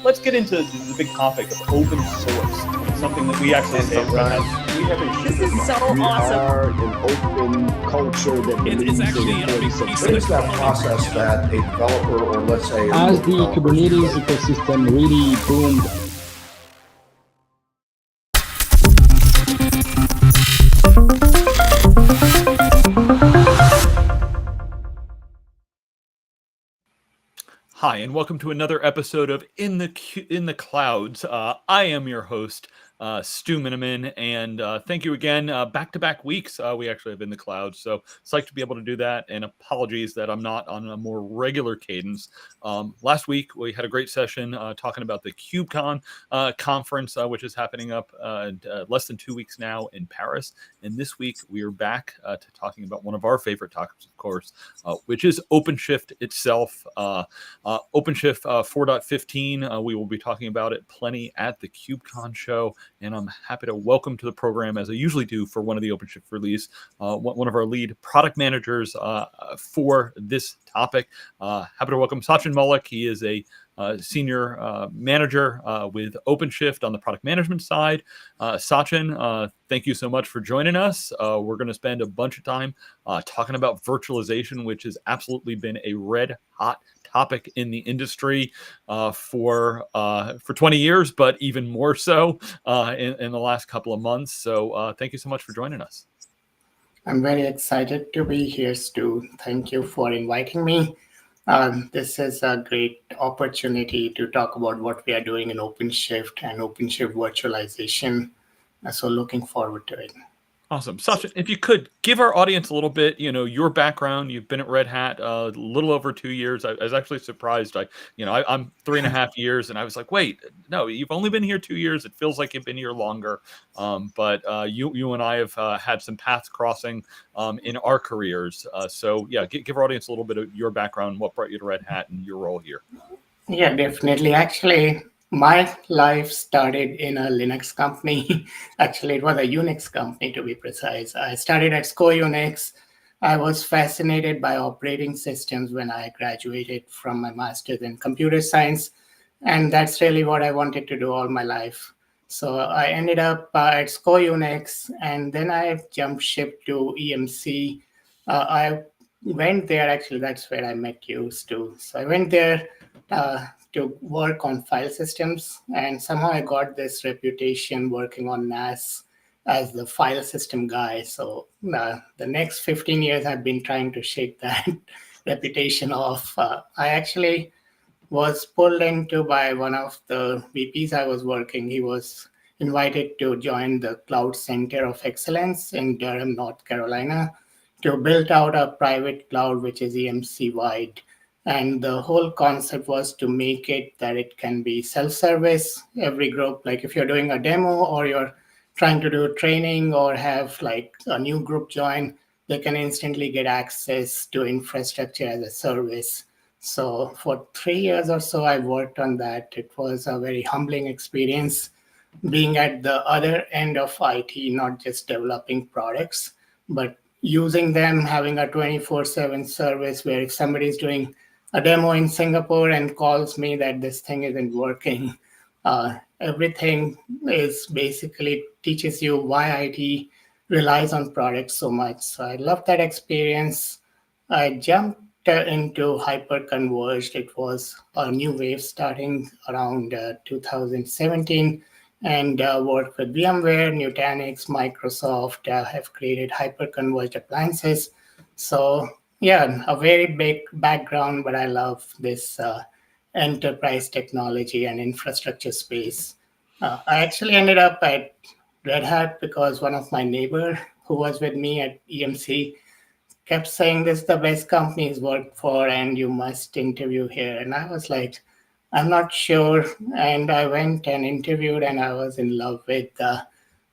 Let's get into the big topic of open source, something that we actually say at Red Hat. We haven't This is so we awesome. are an open culture that believes actually in a big employee piece What is that process that a developer, or let's say a as the developer Kubernetes should- ecosystem really boomed. Hi, and welcome to another episode of In the Clouds. I am your host, Stu Miniman, and thank you again. Back-to-back weeks, we actually have In the Clouds, so it's like to be able to do that, and apologies that I'm not on a more regular cadence. Last week, we had a great session talking about the KubeCon conference, which is happening up less than 2 weeks now in Paris, and this week we are back to talking about one of our favorite topics, of course, which is OpenShift itself. OpenShift 4.15, we will be talking about it plenty at the KubeCon show, and I'm happy to welcome to the program, as I usually do for one of the OpenShift release, one of our lead product managers for this topic. Happy to welcome Sachin Mullick. He is a senior manager with OpenShift on the product management side. Sachin, thank you so much for joining us. We're going to spend a bunch of time talking about virtualization, which has absolutely been a red hot topic in the industry for 20 years, but even more so in the last couple of months. So thank you so much for joining us. I'm very excited to be here, Stu. Thank you for inviting me. This is a great opportunity to talk about what we are doing in OpenShift and OpenShift Virtualization. So looking forward to it. Awesome. Sachin, if you could give our audience a little bit, your background. You've been at Red Hat a little over 2 years. I was actually surprised. I'm 3.5 years, and I was like, wait, no, you've only been here 2 years. It feels like you've been here longer. But you and I have had some paths crossing in our careers. So yeah, give our audience a little bit of your background, what brought you to Red Hat, and your role here. Yeah, definitely. Actually, my life started in a Linux company. Actually, it was a Unix company, to be precise. I started at SCO Unix. I was fascinated by operating systems when I graduated from my master's in computer science. And that's really what I wanted to do all my life. So I ended up at SCO Unix, and then I jumped ship to EMC. I went there, actually, that's where I met you, Stu. So I went there to work on file systems, and somehow I got this reputation working on NAS as the file system guy. So the next 15 years I've been trying to shake that reputation off. I actually was pulled into by one of the VPs I was working. He was invited to join the Cloud Center of Excellence in Durham, North Carolina, to build out a private cloud, which is EMC wide. And the whole concept was to make it that it can be self-service. Every group, like if you're doing a demo or you're trying to do training or have like a new group join, they can instantly get access to infrastructure as a service. So for 3 years or so, I worked on that. It was a very humbling experience being at the other end of IT, not just developing products, but using them, having a 24/7 service where if somebody's doing a demo in Singapore and calls me that this thing isn't working, everything is basically teaches you why IT relies on products so much. So I love that experience. I jumped into hyper-converged. It was a new wave starting around 2017, and worked with VMware, Nutanix, Microsoft, have created hyper-converged appliances. So yeah, a very big background, but I love this enterprise technology and infrastructure space. I actually ended up at Red Hat because one of my neighbor who was with me at EMC kept saying this is the best company he's worked for and you must interview here. And I was like, I'm not sure. And I went and interviewed, and I was in love with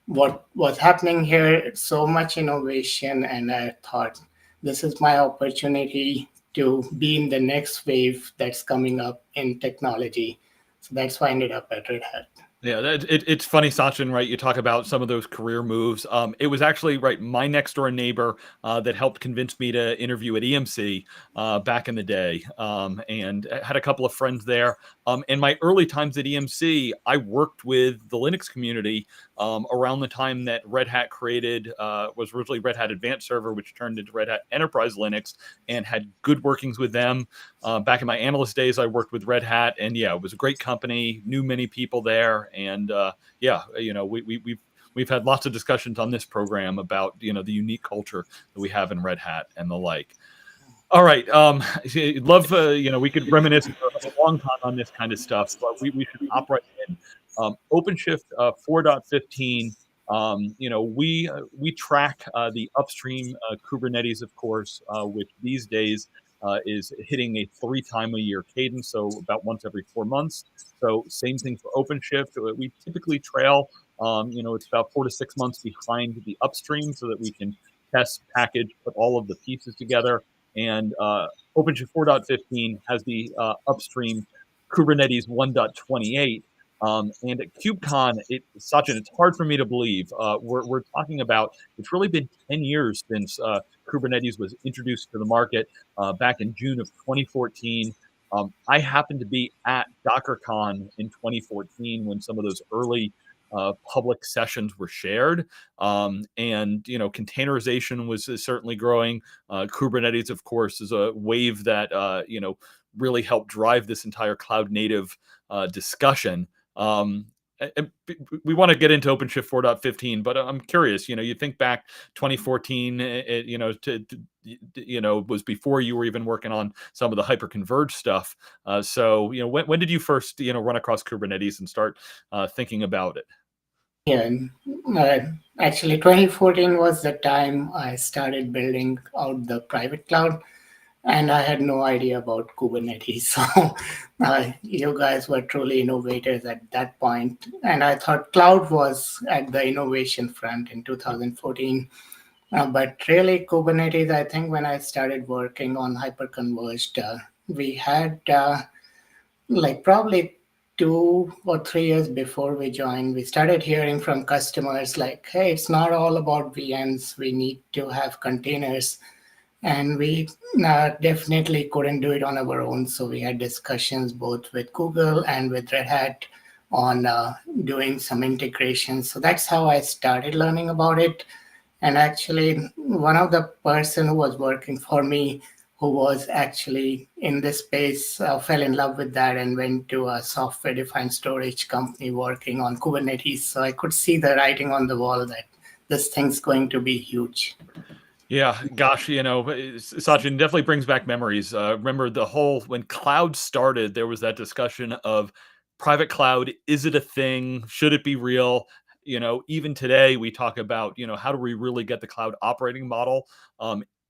what was happening here. So much innovation. And I thought, this is my opportunity to be in the next wave that's coming up in technology. So that's why I ended up at Red Hat. Yeah, it's funny, Sachin, right? You talk about some of those career moves. It was actually right my next door neighbor that helped convince me to interview at EMC back in the day, and I had a couple of friends there. In my early times at EMC, I worked with the Linux community around the time that Red Hat created was originally Red Hat Advanced Server, which turned into Red Hat Enterprise Linux, and had good workings with them. Back in my analyst days, I worked with Red Hat, and yeah, it was a great company. Knew many people there, and yeah, we've had lots of discussions on this program about the unique culture that we have in Red Hat and the like. All right, love we could reminisce for a long time on this kind of stuff, but we should hop right in. OpenShift 4.15. We track the upstream Kubernetes, of course, which these days is hitting a 3-time-a-year cadence, so about once every 4 months. So same thing for OpenShift. We typically trail, it's about 4 to 6 months behind the upstream, so that we can test, package, put all of the pieces together. And OpenShift 4.15 has the upstream Kubernetes 1.28. And at KubeCon, Sachin, it's hard for me to believe. We're talking about, it's really been 10 years since Kubernetes was introduced to the market back in June of 2014. I happened to be at DockerCon in 2014 when some of those early public sessions were shared. And containerization was certainly growing. Kubernetes, of course, is a wave that really helped drive this entire cloud native discussion. And we want to get into OpenShift 4.15, but I'm curious. You think back 2014. Was before you were even working on some of the hyperconverged stuff. So when did you first run across Kubernetes and start thinking about it? Yeah, actually 2014 was the time I started building out the private cloud, and I had no idea about Kubernetes. So you guys were truly innovators at that point. And I thought cloud was at the innovation front in 2014. But really, Kubernetes, I think when I started working on hyperconverged, we had probably 2 or 3 years before we joined, we started hearing from customers like, hey, it's not all about VMs. We need to have containers. And we definitely couldn't do it on our own. So we had discussions both with Google and with Red Hat on doing some integration. So that's how I started learning about it. And actually, one of the person who was working for me, who was actually in this space, fell in love with that and went to a software-defined storage company working on Kubernetes. So I could see the writing on the wall that this thing's going to be huge. Yeah, gosh, Sachin definitely brings back memories. Remember when cloud started, there was that discussion of private cloud. Is it a thing? Should it be real? Even today we talk about, how do we really get the cloud operating model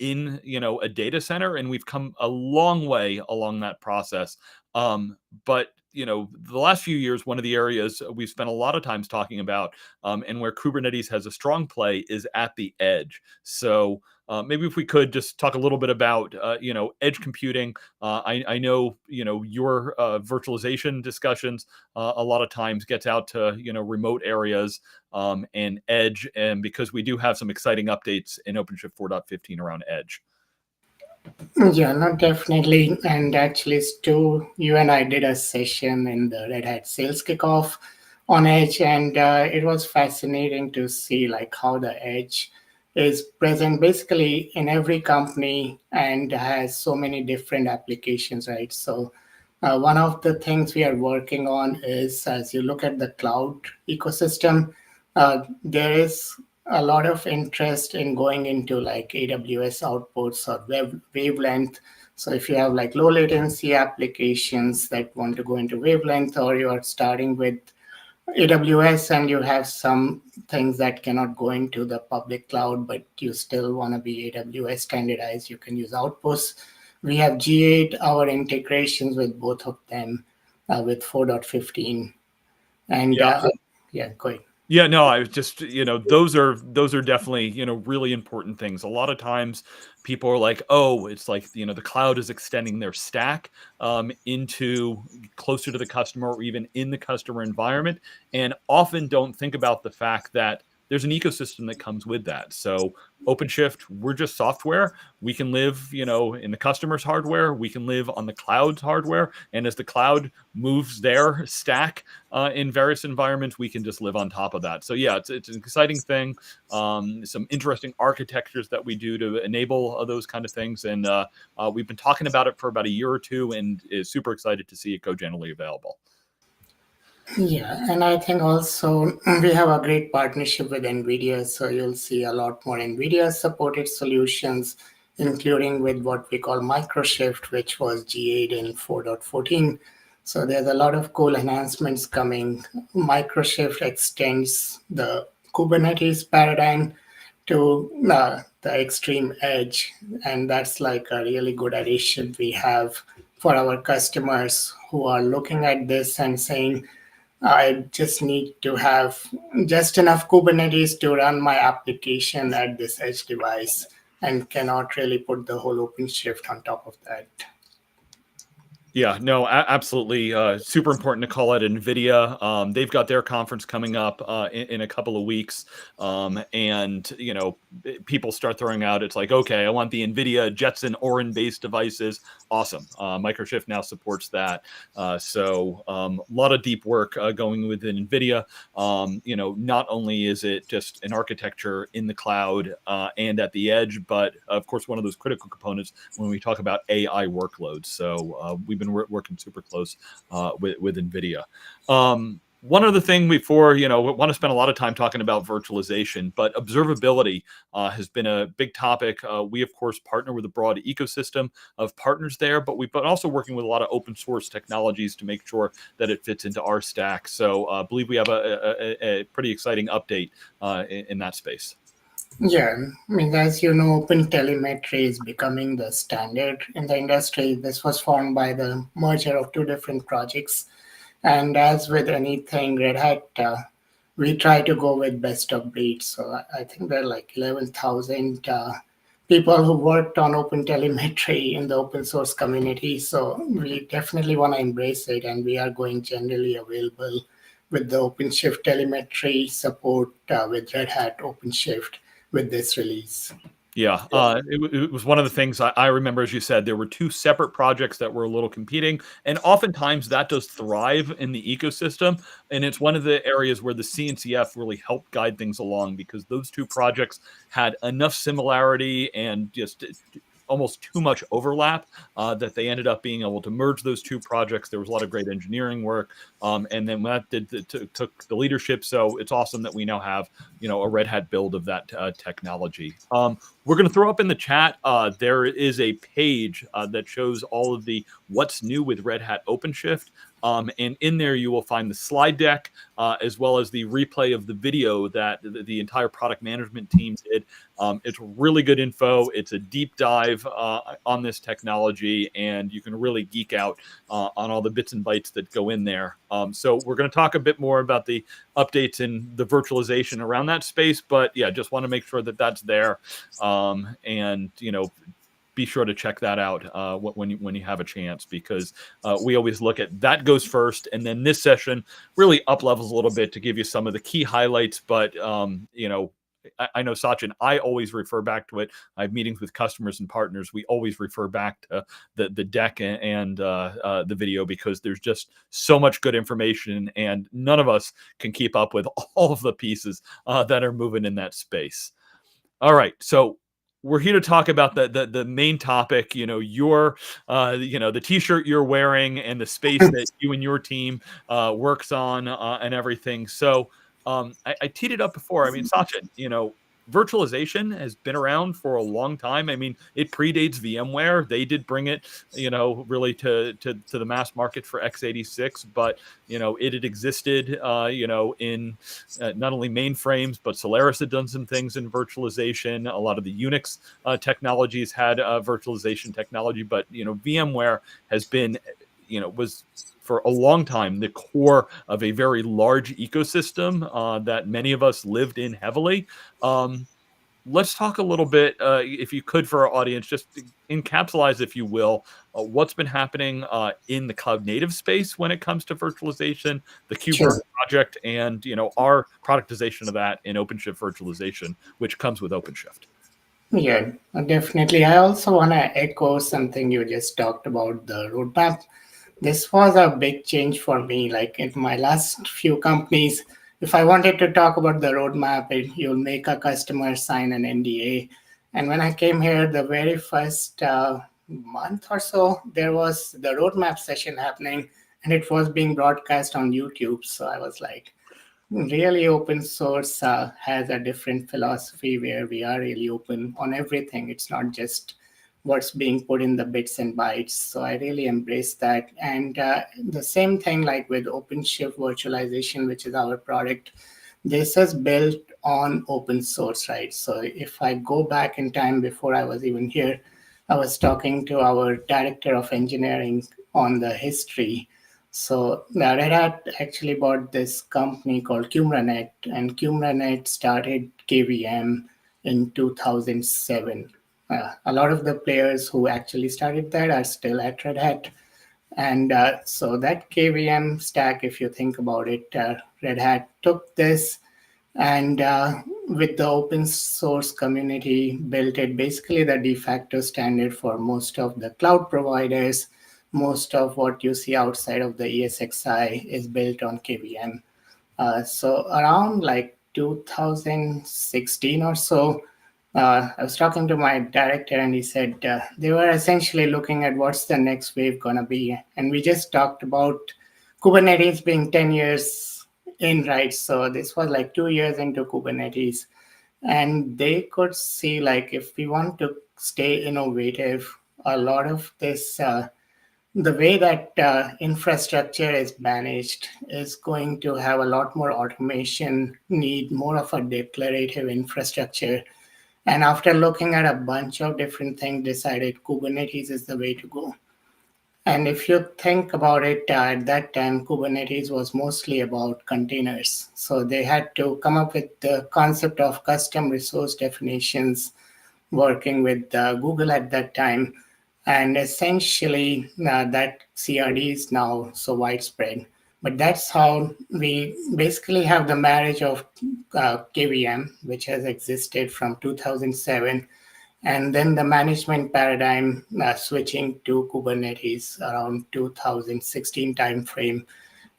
in, a data center? And we've come a long way along that process. But the last few years, one of the areas we've spent a lot of times talking about, and where Kubernetes has a strong play, is at the edge. So maybe if we could just talk a little bit about, edge computing. I know, your virtualization discussions a lot of times gets out to, remote areas and edge, and because we do have some exciting updates in OpenShift 4.15 around edge. Yeah, no, definitely. And actually, Stu, you and I did a session in the Red Hat sales kickoff on Edge, and it was fascinating to see how the Edge is present basically in every company and has so many different applications, right? So one of the things we are working on is, as you look at the cloud ecosystem, there is a lot of interest in going into AWS outputs or wavelength. So if you have low latency applications that want to go into wavelength, or you are starting with AWS and you have some things that cannot go into the public cloud, but you still want to be AWS standardized, you can use outposts. We have G8 our integrations with both of them with 4.15. And yeah, go ahead. Yeah, no, I was just, those are definitely, really important things. A lot of times people are like, oh, it's like, the cloud is extending their stack into closer to the customer or even in the customer environment, and often don't think about the fact that there's an ecosystem that comes with that. So OpenShift, we're just software. We can live, in the customer's hardware. We can live on the cloud's hardware. And as the cloud moves their stack in various environments, we can just live on top of that. So yeah, it's an exciting thing. Some interesting architectures that we do to enable those kind of things. And we've been talking about it for about a year or two, and is super excited to see it go generally available. Yeah, and I think also we have a great partnership with NVIDIA, so you'll see a lot more NVIDIA supported solutions, including with what we call Microshift, which was GA'd in 4.14. So there's a lot of cool enhancements coming. Microshift extends the Kubernetes paradigm to the extreme edge, and that's like a really good addition we have for our customers who are looking at this and saying, I just need to have just enough Kubernetes to run my application at this edge device and cannot really put the whole OpenShift on top of that. Yeah, no, absolutely. Super important to call out NVIDIA. They've got their conference coming up in a couple of weeks. And, people start throwing out, it's like, okay, I want the NVIDIA Jetson Orin-based devices. Awesome. Microshift now supports that. So a lot of deep work going within NVIDIA. Not only is it just an architecture in the cloud and at the edge, but of course, one of those critical components when we talk about AI workloads. So we've been working super close with NVIDIA. One other thing before, we want to spend a lot of time talking about virtualization, but observability has been a big topic. We, of course, partner with a broad ecosystem of partners there, but we've been also working with a lot of open source technologies to make sure that it fits into our stack. So I believe we have a pretty exciting update in that space. Yeah, I mean, as you know, open telemetry is becoming the standard in the industry. This was formed by the merger of two different projects. And as with anything Red Hat, we try to go with best of breed. So I think there are like 11,000 people who worked on open telemetry in the open source community. So we definitely want to embrace it. And we are going generally available with the OpenShift telemetry support with Red Hat OpenShift with this release. Yeah, it was one of the things I remember, as you said, there were two separate projects that were a little competing, and oftentimes that does thrive in the ecosystem, and it's one of the areas where the CNCF really helped guide things along, because those two projects had enough similarity and just almost too much overlap that they ended up being able to merge those two projects. There was a lot of great engineering work, and then that took the leadership. So it's awesome that we now have a Red Hat build of that technology. We're going to throw up in the chat. There is a page that shows all of the what's new with Red Hat OpenShift. And in there, you will find the slide deck as well as the replay of the video that the entire product management team did. It's really good info. It's a deep dive on this technology, and you can really geek out on all the bits and bytes that go in there. So we're going to talk a bit more about the updates in the virtualization around that space. But yeah, just want to make sure that that's there. And be sure to check that out when you have a chance, because we always look at that goes first, and then this session really up levels a little bit to give you some of the key highlights. But I know, Sachin, I always refer back to it. I have meetings with customers and partners. We always refer back to the deck and the video, because there's just so much good information, and none of us can keep up with all of the pieces that are moving in that space. All right, so we're here to talk about the main topic, your the t-shirt you're wearing and the space that you and your team works on and everything. So I teed it up before. I mean, Sachin, virtualization has been around for a long time. I mean, it predates VMware. They did bring it, really to the mass market for x86, but it had existed, in not only mainframes, but Solaris had done some things in virtualization. A lot of the Unix technologies had virtualization technology, but VMware has been was for a long time the core of a very large ecosystem that many of us lived in heavily. Let's talk a little bit, if you could, for our audience, just encapsulate, if you will, what's been happening in the cloud native space when it comes to virtualization, the KubeVirt project, and our productization of that in OpenShift Virtualization, which comes with OpenShift. Yeah, definitely. I also want to echo something you just talked about, the roadmap. This was a big change for me. Like in my last few companies, if I wanted to talk about the roadmap, you'll make a customer sign an NDA. And when I came here, the very first month or so, there was the roadmap session happening, and it was being broadcast on YouTube. So I was like, really, open source has a different philosophy where we are really open on everything. It's not just what's being put in the bits and bytes. So I really embrace that. And the same thing like with OpenShift Virtualization, which is our product, this is built on open source, right? So if I go back in time before I was even here, I was talking to our director of engineering on the history. So Red Hat actually bought this company called Kubernetes, and Kubernetes started KVM in 2007. A lot of the players who actually started that are still at Red Hat. And so that KVM stack, if you think about it, Red Hat took this and with the open source community built it basically the de facto standard for most of the cloud providers. Most of what you see outside of the ESXi is built on KVM. So around like 2016 or so, I was talking to my director and he said they were essentially looking at what's the next wave going to be. And we just talked about Kubernetes being 10 years in, right? So this was like 2 years into Kubernetes. And they could see like if we want to stay innovative, a lot of this, the way that infrastructure is managed is going to have a lot more automation, need more of a declarative infrastructure. And after looking at a bunch of different things, decided Kubernetes is the way to go. And if you think about it, at that time, Kubernetes was mostly about containers. So they had to come up with the concept of custom resource definitions, working with Google at that time. And essentially, that CRD is now so widespread. But that's how we basically have the marriage of KVM, which has existed from 2007, and then the management paradigm switching to Kubernetes around 2016 timeframe.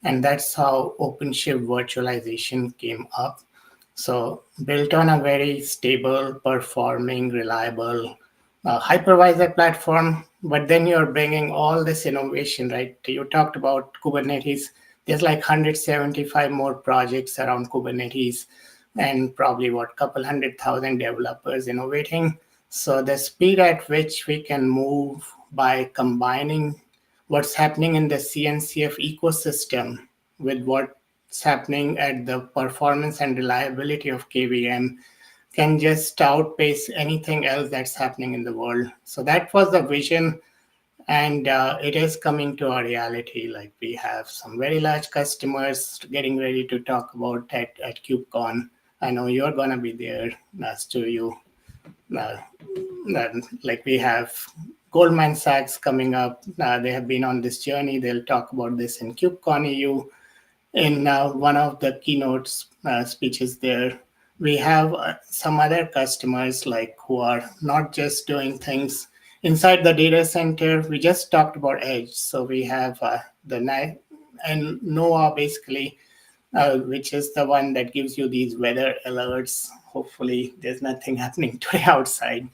And that's how OpenShift virtualization came up. So built on a very stable, performing, reliable hypervisor platform, but then you're bringing all this innovation, right? You talked about Kubernetes. There's like 175 more projects around Kubernetes and probably couple 100,000 developers innovating. So the speed at which we can move by combining what's happening in the CNCF ecosystem with what's happening at the performance and reliability of KVM can just outpace anything else that's happening in the world. So that was the vision, and it is coming to a reality. Like we have some very large customers getting ready to talk about at KubeCon. I know you're going to be there, Stu. Like we have Goldman Sachs coming up. They have been on this journey. They'll talk about this in KubeCon EU. In one of the keynote speeches there, we have some other customers like who are not just doing things inside the data center. We just talked about edge. So we have and NOAA basically, which is the one that gives you these weather alerts. Hopefully there's nothing happening today outside.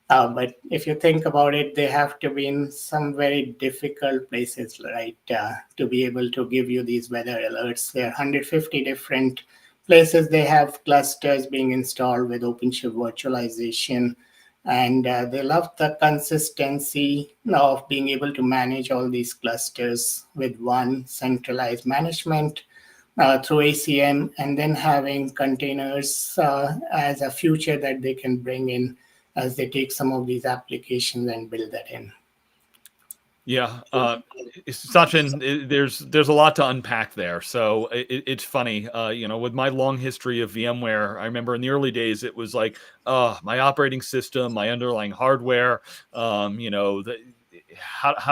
But if you think about it, they have to be in some very difficult places, right, to be able to give you these weather alerts. There are 150 different places they have clusters being installed with OpenShift virtualization. And they love the consistency of being able to manage all these clusters with one centralized management through ACM, and then having containers as a future that they can bring in as they take some of these applications and build that in. Yeah, Sachin, there's a lot to unpack there. So it's funny, with my long history of VMware, I remember in the early days it was like, my operating system, my underlying hardware, how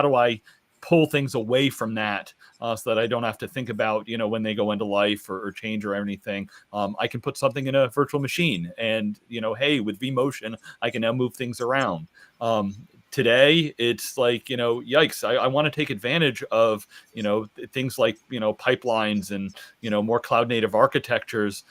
do I pull things away from that so that I don't have to think about when they go into life or change or anything. I can put something in a virtual machine, and hey, with vMotion, I can now move things around. Today it's like yikes, I want to take advantage of things like pipelines and more cloud native architectures.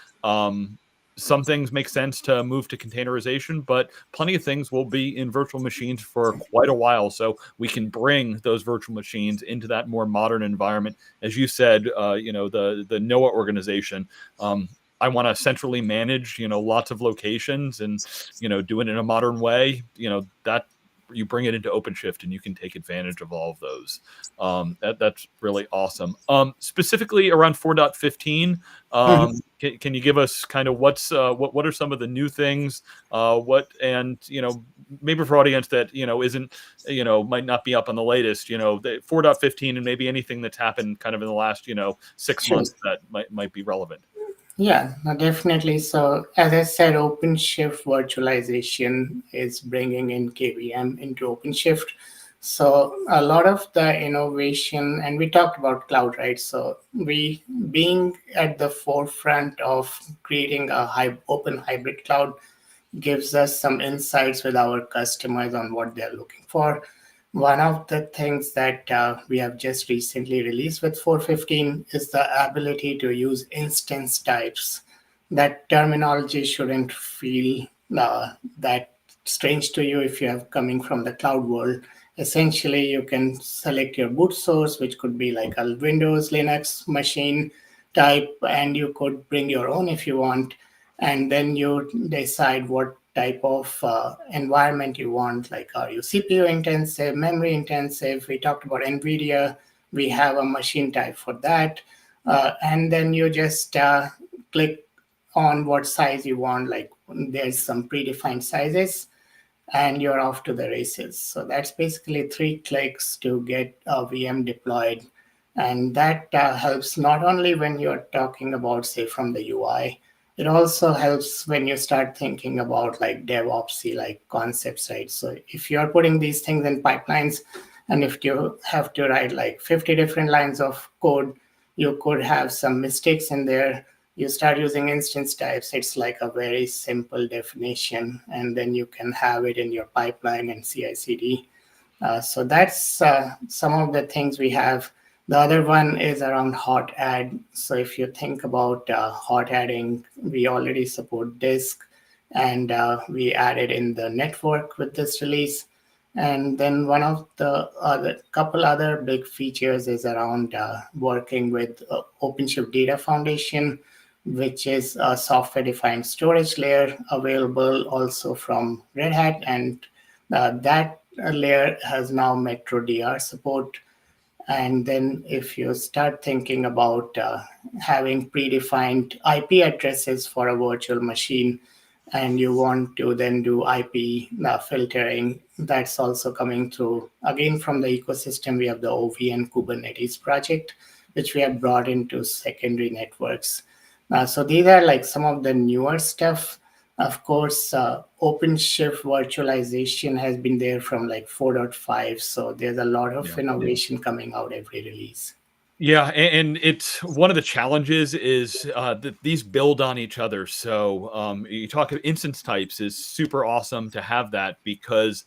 Some things make sense to move to containerization, but plenty of things will be in virtual machines for quite a while, so we can bring those virtual machines into that more modern environment. As you said, the NOAA organization, I want to centrally manage lots of locations and do it in a modern way. That you bring it into OpenShift and you can take advantage of all of those. That's really awesome. Specifically around 4.15, can you give us kind of what are some of the new things? Maybe for audience that isn't might not be up on the latest, the 4.15 and maybe anything that's happened kind of in the last 6 Sure. months that might be relevant. Yeah, no, definitely. So as I said, OpenShift Virtualization is bringing in KVM into OpenShift. So a lot of the innovation, and we talked about cloud, right? So we being at the forefront of creating a open hybrid cloud gives us some insights with our customers on what they're looking for. One of the things that we have just recently released with 4.15 is the ability to use instance types. That terminology shouldn't feel that strange to you if you have coming from the cloud world. Essentially, you can select your boot source, which could be like a Windows, Linux machine type, and you could bring your own if you want. And then you decide what type of environment you want, like are you CPU intensive, memory intensive. We talked about NVIDIA, we have a machine type for that. And then you just click on what size you want, like there's some predefined sizes, and you're off to the races. So that's basically 3 clicks to get a VM deployed. And that helps not only when you're talking about, say, from the UI, it also helps when you start thinking about like DevOpsy, like concepts, right? So if you're putting these things in pipelines, and if you have to write like 50 different lines of code, you could have some mistakes in there. You start using instance types, it's like a very simple definition, and then you can have it in your pipeline and CI/CD. So that's some of the things we have. The other one is around hot add. So if you think about hot adding, we already support disk, and we added in the network with this release. And then one of the couple other big features is around working with OpenShift Data Foundation, which is a software-defined storage layer available also from Red Hat, and that layer has now Metro DR support. And then if you start thinking about having predefined IP addresses for a virtual machine, and you want to then do IP filtering, that's also coming through. Again, from the ecosystem, we have the OVN Kubernetes project, which we have brought into secondary networks. So these are like some of the newer stuff. Of course, OpenShift virtualization has been there from like 4.5. So there's a lot of innovation coming out every release. Yeah, and it's one of the challenges is that these build on each other. So you talk of instance types is super awesome to have that, because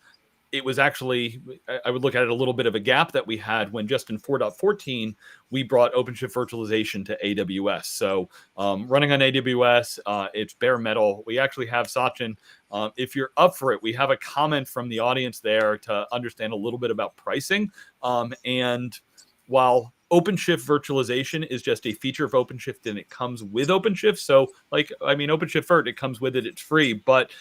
it was actually, I would look at it a little bit of a gap that we had when just in 4.14, we brought OpenShift virtualization to AWS. So running on AWS, it's bare metal. We actually have Sachin. If you're up for it, we have a comment from the audience there to understand a little bit about pricing. And while OpenShift virtualization is just a feature of OpenShift and it comes with OpenShift. So OpenShift Virt, it comes with it, it's free. But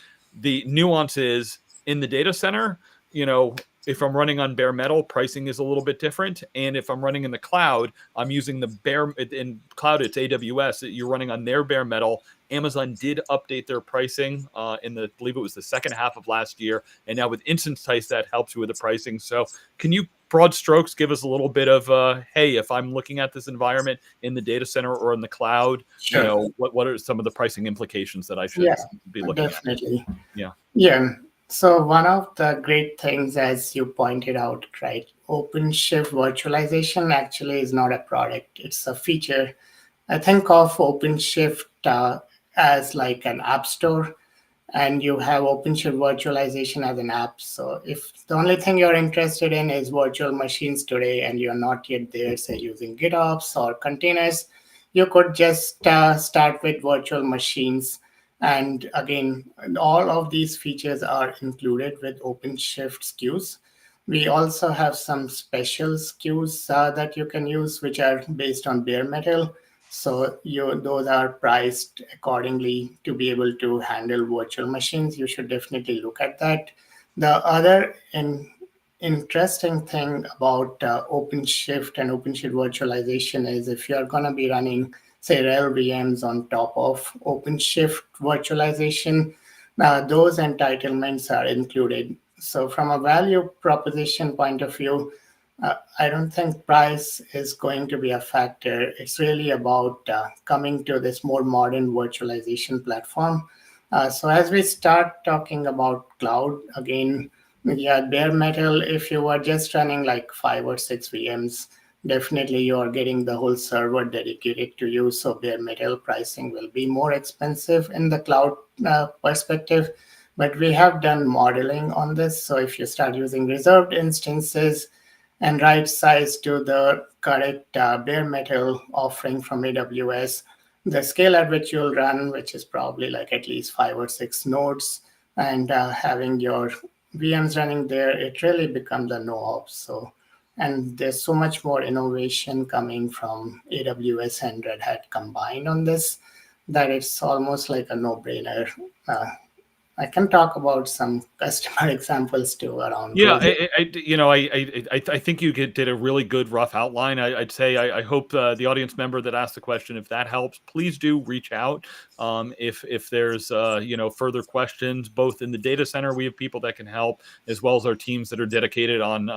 the nuance is in the data center, if I'm running on bare metal, pricing is a little bit different. And if I'm running in the cloud, I'm using in cloud, it's AWS. You're running on their bare metal. Amazon did update their pricing I believe it was the second half of last year. And now with instance types, that helps you with the pricing. So can you broad strokes, give us a little bit of, hey, if I'm looking at this environment in the data center or in the cloud, Sure. what are some of the pricing implications that I should Yeah, be looking at? definitely. Yeah. Yeah. So one of the great things, as you pointed out, right, OpenShift virtualization actually is not a product; it's a feature. I think of OpenShift as like an app store, and you have OpenShift virtualization as an app. So if the only thing you're interested in is virtual machines today, and you're not yet there, say using GitOps or containers, you could just start with virtual machines. And again, all of these features are included with OpenShift SKUs. We also have some special SKUs that you can use, which are based on bare metal. So those are priced accordingly to be able to handle virtual machines. You should definitely look at that. The other interesting thing about OpenShift and OpenShift virtualization is if you're going to be running, say, RHEL VMs on top of OpenShift virtualization, those entitlements are included. So from a value proposition point of view, I don't think price is going to be a factor. It's really about coming to this more modern virtualization platform. So as we start talking about cloud, again, yeah, bare metal, if you are just running like 5 or 6 VMs, definitely you are getting the whole server dedicated to you. So bare metal pricing will be more expensive in the cloud perspective. But we have done modeling on this. So if you start using reserved instances, and right size to the correct bare metal offering from AWS, the scale at which you'll run, which is probably like at least 5 or 6 nodes, and having your VMs running there, it really becomes a no-ops. So, and there's so much more innovation coming from AWS and Red Hat combined on this that it's almost like a no-brainer. I can talk about some customer examples too around Yeah, Rosa. I think you did a really good rough outline. I'd say I hope the audience member that asked the question, if that helps, please do reach out. If there's further questions, both in the data center, we have people that can help, as well as our teams that are dedicated on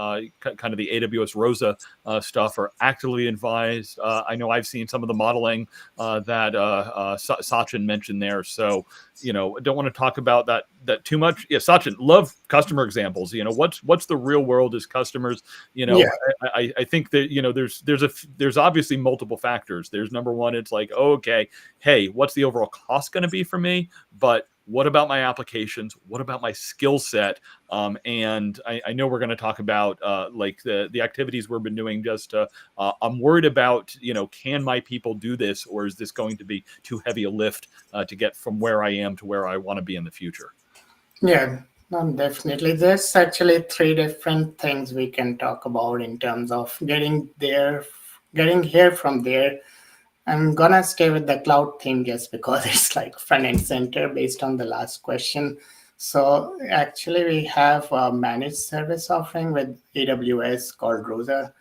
kind of the AWS Rosa stuff are actively advised. I know I've seen some of the modeling that Sachin mentioned there, so I don't want to talk about that too much. Yeah, Sachin, love customer examples. What's the real world as customers. Yeah. I think that there's obviously multiple factors. There's number one, it's like, oh, okay, hey, what's the overall cost going to be for me? But what about my applications? What about my skill set? And I know we're going to talk about like the activities we've been doing. Just I'm worried about, can my people do this, or is this going to be too heavy a lift to get from where I am to where I want to be in the future? Yeah, no, definitely. There's actually 3 different things we can talk about in terms of getting here from there. I'm gonna stay with the cloud theme just because it's like front and center based on the last question. So actually, we have a managed service offering with AWS called Rosa.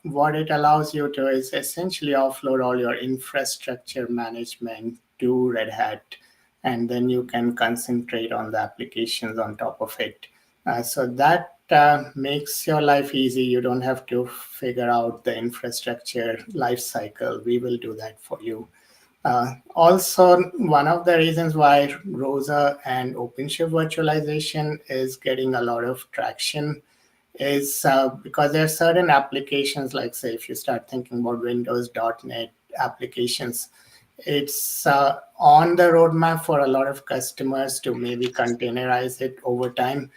What it allows you to is essentially offload all your infrastructure management to Red Hat, and then you can concentrate on the applications on top of it. So that makes your life easy. You don't have to figure out the infrastructure life cycle. We will do that for you. Also, one of the reasons why Rosa and OpenShift virtualization is getting a lot of traction is because there are certain applications, like say if you start thinking about Windows.NET applications, it's on the roadmap for a lot of customers to maybe containerize it over time,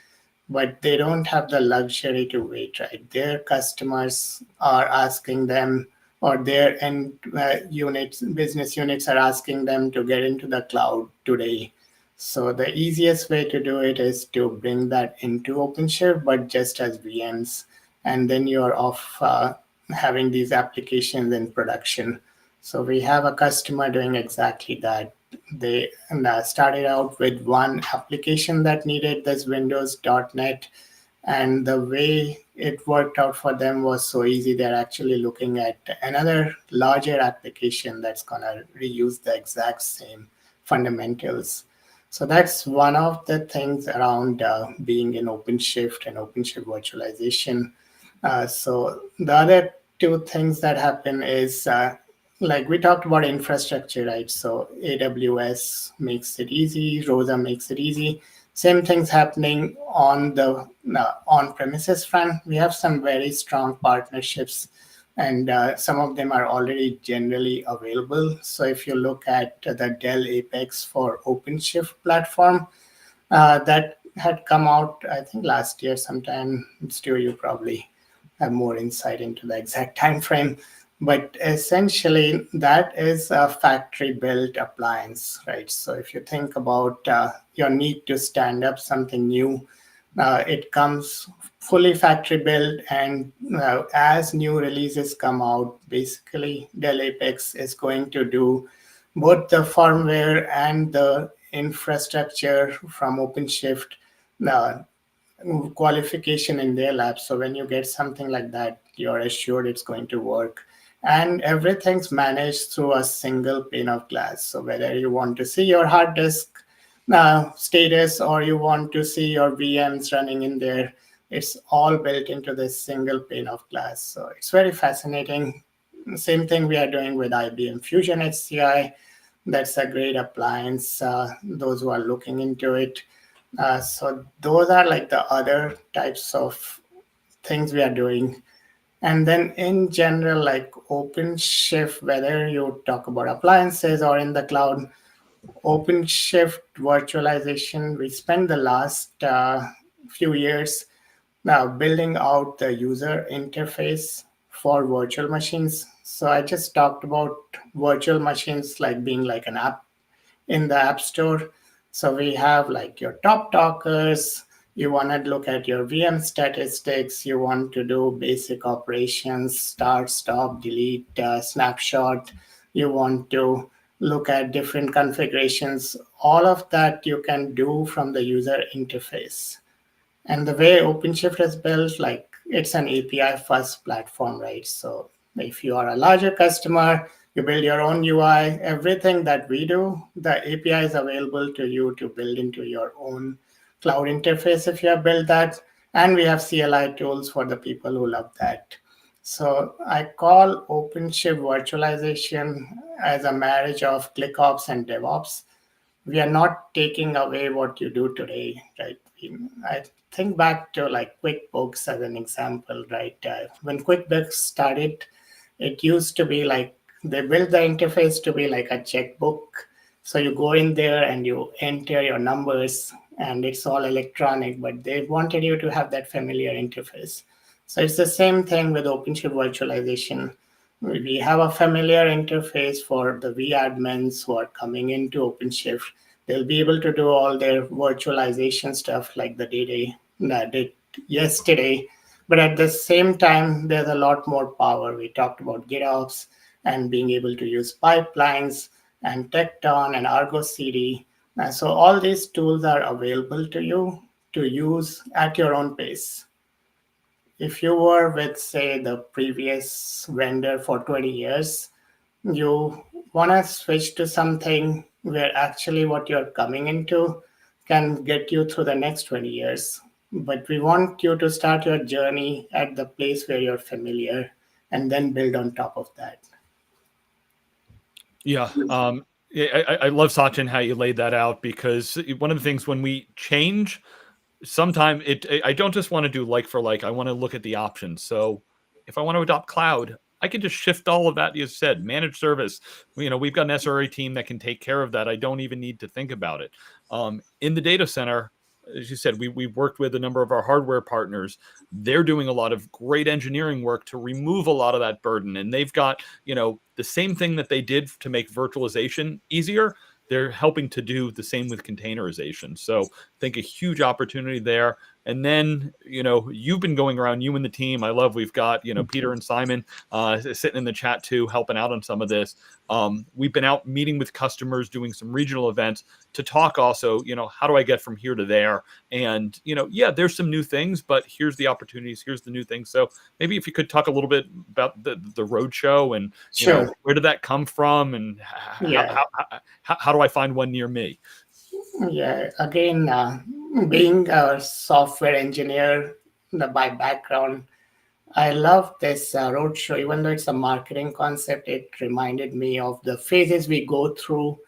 but they don't have the luxury to wait, right? Their customers are asking them, or their end business units are asking them to get into the cloud today. So the easiest way to do it is to bring that into OpenShift, but just as VMs, and then you're off having these applications in production. So we have a customer doing exactly that. They started out with one application that needed this Windows.NET, and the way it worked out for them was so easy. They're actually looking at another larger application that's going to reuse the exact same fundamentals. So that's one of the things around being in OpenShift and OpenShift virtualization. So the other two things that happen is like we talked about infrastructure, right? So AWS makes it easy, Rosa makes it easy. Same things happening on the on-premises front. We have some very strong partnerships, and some of them are already generally available. So if you look at the Dell Apex for OpenShift platform, that had come out, I think, last year sometime. Stu, you probably have more insight into the exact time frame. But essentially, that is a factory-built appliance, right? So if you think about your need to stand up something new, it comes fully factory-built, and as new releases come out, basically, Dell Apex is going to do both the firmware and the infrastructure from OpenShift uh, qualification in their lab. So when you get something like that, you're assured it's going to work. And everything's managed through a single pane of glass. So whether you want to see your hard disk status or you want to see your VMs running in there, it's all built into this single pane of glass. So it's very fascinating. Same thing we are doing with IBM Fusion HCI. That's a great appliance, those who are looking into it. So those are like the other types of things we are doing. And then in general, like OpenShift, whether you talk about appliances or in the cloud, OpenShift virtualization, we spent the last few years now building out the user interface for virtual machines. So I just talked about virtual machines like being like an app in the App Store. So we have like your top talkers. You want to look at your VM statistics. You want to do basic operations, start, stop, delete, snapshot. You want to look at different configurations. All of that you can do from the user interface. And the way OpenShift is built, like it's an API first platform, right? So if you are a larger customer, you build your own UI, everything that we do, the API is available to you to build into your own cloud interface if you have built that. And we have CLI tools for the people who love that. So I call OpenShift virtualization as a marriage of ClickOps and DevOps. We are not taking away what you do today, right? I think back to like QuickBooks as an example, right? When QuickBooks started, it used to be like they built the interface to be like a checkbook. So you go in there and you enter your numbers and it's all electronic, but they wanted you to have that familiar interface. So it's the same thing with OpenShift virtualization. We have a familiar interface for the vAdmins who are coming into OpenShift. They'll be able to do all their virtualization stuff like the day did yesterday. But at the same time, there's a lot more power. We talked about GitOps and being able to use pipelines and Tecton and Argo CD. So all these tools are available to you to use at your own pace. If you were with, say, the previous vendor for 20 years, you want to switch to something where actually what you're coming into can get you through the next 20 years. But we want you to start your journey at the place where you're familiar and then build on top of that. Yeah. I love, Sachin, how you laid that out, because one of the things when we change, sometimes I don't just want to do like for like. I want to look at the options. So if I want to adopt cloud, I can just shift all of that. You said managed service. We've got an SRE team that can take care of that. I don't even need to think about it. In the data center, as you said, we've worked with a number of our hardware partners. They're doing a lot of great engineering work to remove a lot of that burden. And they've got, the same thing that they did to make virtualization easier. They're helping to do the same with containerization. So I think a huge opportunity there. And then, you've been going around, you and the team. I love, we've got, Peter and Simon sitting in the chat too, helping out on some of this. We've been out meeting with customers, doing some regional events to talk also, how do I get from here to there? And, there's some new things, but here's the opportunities, here's the new things. So maybe if you could talk a little bit about the roadshow and, Sure. where did that come from, and how do I find one near me? Yeah, again, being a software engineer by background, I love this roadshow. Even though it's a marketing concept, it reminded me of the phases we go through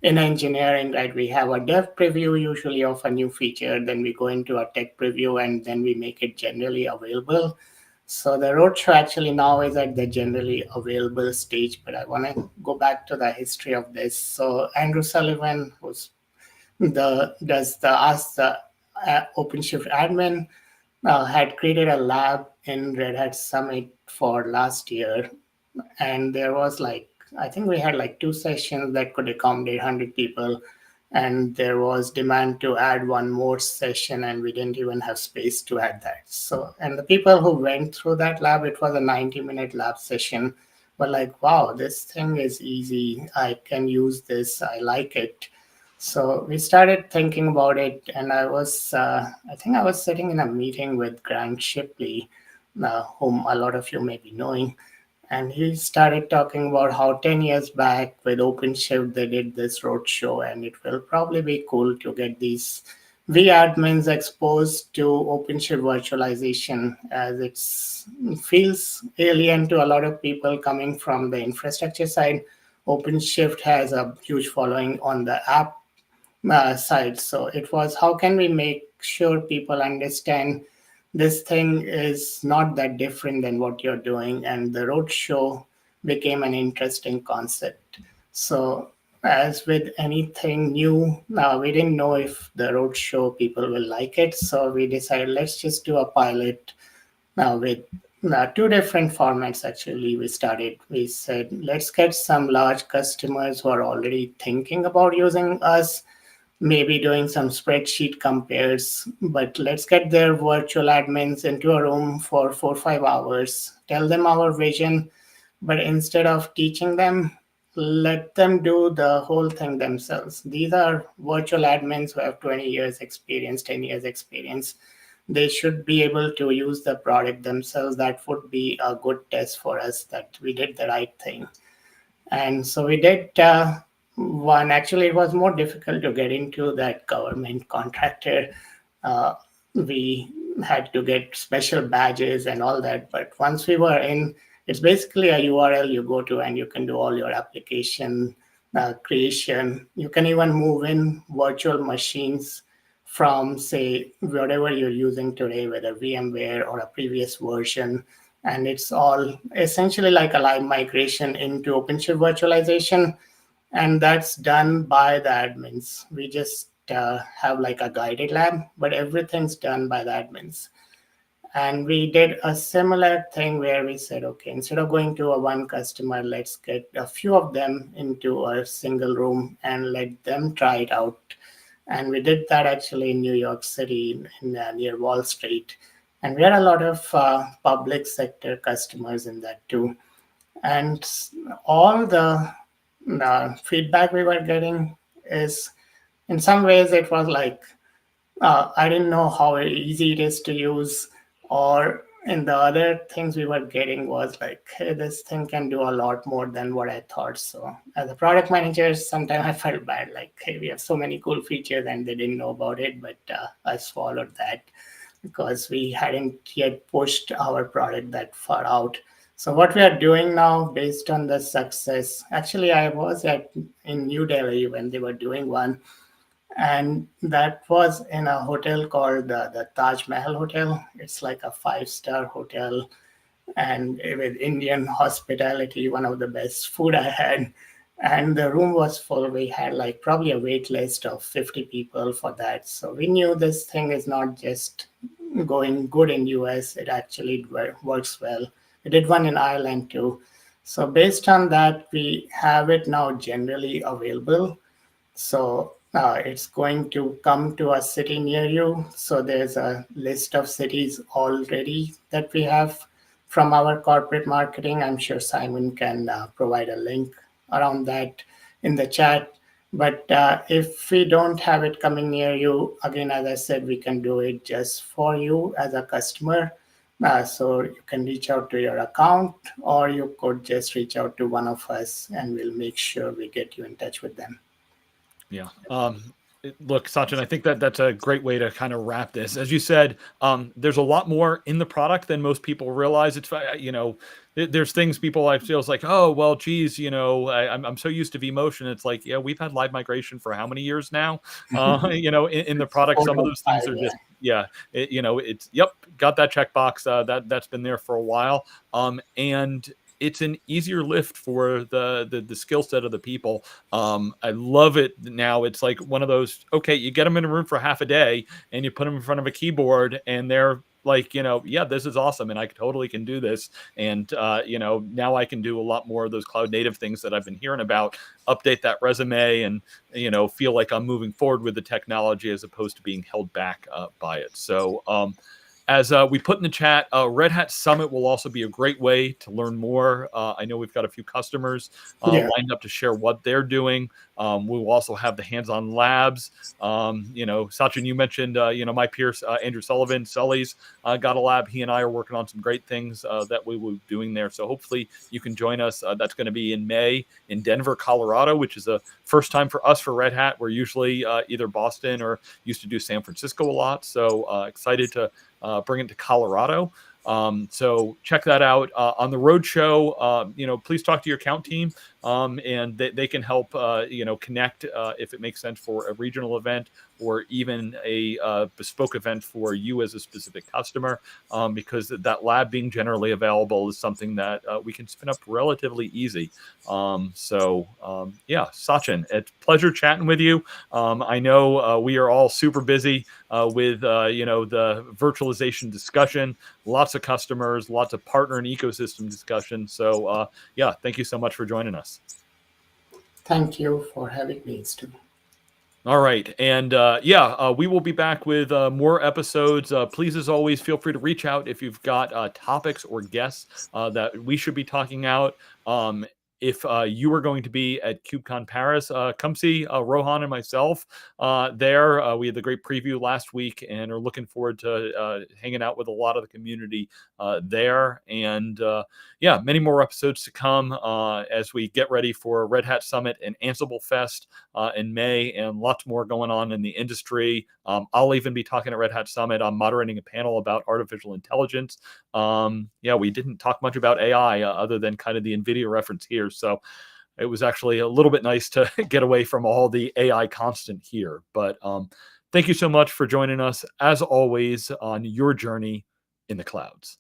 in engineering, right? We have a dev preview usually of a new feature, then we go into a tech preview, and then we make it generally available. So the roadshow actually now is at the generally available stage, but I want to go back to the history of this. So Andrew Sullivan, who's the OpenShift admin, had created a lab in Red Hat Summit for last year, and there was I think we had like two sessions that could accommodate 100 people, and there was demand to add one more session, and we didn't even have space to add that. So, and the people who went through that lab, it was a 90-minute lab session, were like, wow, this thing is easy, I can use this, I like it. So we started thinking about it, and I think I was sitting in a meeting with Grant Shipley, whom a lot of you may be knowing, and he started talking about how 10 years back with OpenShift, they did this roadshow, and it will probably be cool to get these vAdmins exposed to OpenShift virtualization, as it feels alien to a lot of people coming from the infrastructure side. OpenShift has a huge following on the app side. So it was, how can we make sure people understand this thing is not that different than what you're doing? And the roadshow became an interesting concept. So as with anything new, we didn't know if the roadshow people will like it. So we decided, let's just do a pilot with two different formats. Actually, we said, let's get some large customers who are already thinking about using us, maybe doing some spreadsheet compares, but let's get their virtual admins into a room for 4 or 5 hours, tell them our vision, but instead of teaching them, let them do the whole thing themselves. These are virtual admins who have 20 years experience, 10 years experience. They should be able to use the product themselves. That would be a good test for us that we did the right thing. And so we did one. Actually, it was more difficult to get into that government contractor. We had to get special badges and all that. But once we were in, it's basically a URL you go to and you can do all your application creation. You can even move in virtual machines from, say, whatever you're using today, whether VMware or a previous version. And it's all essentially like a live migration into OpenShift virtualization. And that's done by the admins. We just have like a guided lab, but everything's done by the admins. And we did a similar thing where we said, okay, instead of going to a one customer, let's get a few of them into a single room and let them try it out. And we did that actually in New York City, near Wall Street. And we had a lot of public sector customers in that too. And all the feedback we were getting is, in some ways, it was like, I didn't know how easy it is to use. Or in the other things we were getting was like, hey, this thing can do a lot more than what I thought. So as a product manager, sometimes I felt bad, like, hey, we have so many cool features and they didn't know about it, but I swallowed that because we hadn't yet pushed our product that far out. So what we are doing now, based on the success, actually I was in New Delhi when they were doing one, and that was in a hotel called the Taj Mahal Hotel. It's like a 5-star hotel, and with Indian hospitality, one of the best food I had. And the room was full. We had like probably a wait list of 50 people for that. So we knew this thing is not just going good in US, it actually works well. We did one in Ireland too. So based on that, we have it now generally available. So it's going to come to a city near you. So there's a list of cities already that we have from our corporate marketing. I'm sure Simon can provide a link around that in the chat. But if we don't have it coming near you, again, as I said, we can do it just for you as a customer. So you can reach out to your account, or you could just reach out to one of us and we'll make sure we get you in touch with them. Yeah. Look, Sachin, I think that that's a great way to kind of wrap this. As you said, there's a lot more in the product than most people realize. It's, there's things people I feel like, oh, well, geez, I'm so used to vMotion. It's like, yeah, we've had live migration for how many years now? In the product, some of those things are just, it's, yep, got that checkbox. That's been there for a while. And it's an easier lift for the skill set of the people. I love it now. It's like one of those, okay, you get them in a room for half a day and you put them in front of a keyboard and they're like, yeah, this is awesome. And I totally can do this. And, now I can do a lot more of those cloud native things that I've been hearing about, update that resume and, feel like I'm moving forward with the technology as opposed to being held back by it. So, as we put in the chat, Red Hat Summit will also be a great way to learn more. I know we've got a few customers lined up to share what they're doing. We will also have the hands-on labs. Sachin, you mentioned, my peer, Andrew Sullivan, Sully's got a lab. He and I are working on some great things that we will be doing there. So hopefully you can join us. That's going to be in May in Denver, Colorado, which is a first time for us for Red Hat. We're usually either Boston or used to do San Francisco a lot. So excited to bring it to Colorado. So check that out on the road show. Please talk to your account team and they can help, connect if it makes sense for a regional event or even a bespoke event for you as a specific customer, because that lab being generally available is something that we can spin up relatively easy. Sachin, it's a pleasure chatting with you. I know we are all super busy with, the virtualization discussion, lots of customers, lots of partner and ecosystem discussion. So thank you so much for joining us. Thank you for having me, Stu. All right. And we will be back with more episodes. Please, as always, feel free to reach out if you've got topics or guests that we should be talking out. If you are going to be at KubeCon Paris, come see Rohan and myself there. We had the great preview last week and are looking forward to hanging out with a lot of the community there. And many more episodes to come as we get ready for Red Hat Summit and Ansible Fest in May, and lots more going on in the industry. I'll even be talking at Red Hat Summit. I'm moderating a panel about artificial intelligence. We didn't talk much about AI other than kind of the NVIDIA reference here. So it was actually a little bit nice to get away from all the AI constant here. But thank you so much for joining us, as always, on your journey in the clouds.